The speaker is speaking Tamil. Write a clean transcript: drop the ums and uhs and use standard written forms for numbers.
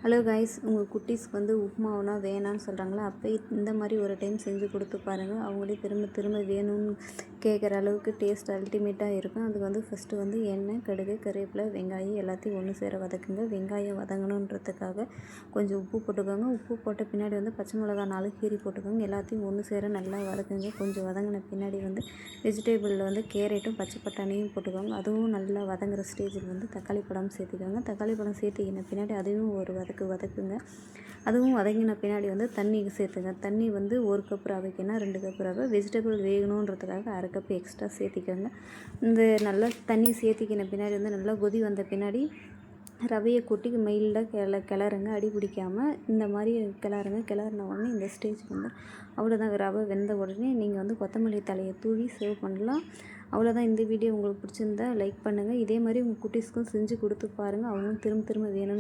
ஹலோ கைஸ், உங்கள் குட்டீஸ்க்கு வந்து உப்புமாவுனா வேணான்னு சொல்கிறாங்களா? அப்போ இந்த மாதிரி ஒரு டைம் செஞ்சு கொடுத்து பாருங்கள். அவங்களே திரும்ப திரும்ப வேணும்னு கேட்குற அளவுக்கு டேஸ்ட் அல்டிமேட்டாக இருக்கும். அதுக்கு வந்து ஃபஸ்ட்டு வந்து எண்ணெய், கடுகு, கருவேப்பிலை, வெங்காயம் எல்லாத்தையும் ஒன்று சேர வதக்குங்க. வெங்காயம் வதங்கணுன்றதுக்காக கொஞ்சம் உப்பு போட்டுக்கோங்க. உப்பு போட்ட பின்னாடி வந்து பச்சை மிளகா 4 கீரி போட்டுக்கோங்க. எல்லாத்தையும் ஒன்று சேர நல்லா வதக்குங்க. கொஞ்சம் வதங்கின பின்னாடி வந்து வெஜிடேபிளில் வந்து கேரட்டும் பச்சை பட்டாணியும் போட்டுக்கோங்க. அதுவும் நல்லா வதங்குற ஸ்டேஜில் வந்து தக்காளி பழம் சேர்த்துக்கோங்க. தக்காளி பழம் சேர்த்திக்கின பின்னாடி அதையும் ஒரு வதக்குங்க. அதுவும் வதங்கின பின்னாடி வந்து தண்ணி சேர்த்துங்க. தண்ணி வந்து 1 கப் ரவைக்குன்னா 2 கப் ரவை. வெஜிடபிள் வேகணுன்றதுக்காக 1/2 கப் எக்ஸ்ட்ரா சேர்த்திக்கோங்க. இந்த நல்லா தண்ணி சேர்த்திக்கின பின்னாடி வந்து நல்லா கொதி வந்த பின்னாடி ரவையை கொட்டி மெயில்டாக கிளறுங்க. அடி பிடிக்காமல் இந்த மாதிரி கிளறின உடனே இந்த ஸ்டேஜுக்கு வந்து அவ்வளோதான். ரவை வெந்த உடனே நீங்கள் வந்து கொத்தமல்லி தலையை தூவி சர்வ் பண்ணலாம். அவ்வளோதான். இந்த வீடியோ உங்களுக்கு பிடிச்சிருந்தா லைக் பண்ணுங்கள். இதே மாதிரி உங்கள் குட்டீஸ்க்கும் செஞ்சு கொடுத்து பாருங்கள். அவங்களும் திரும்ப திரும்ப வேணும்னு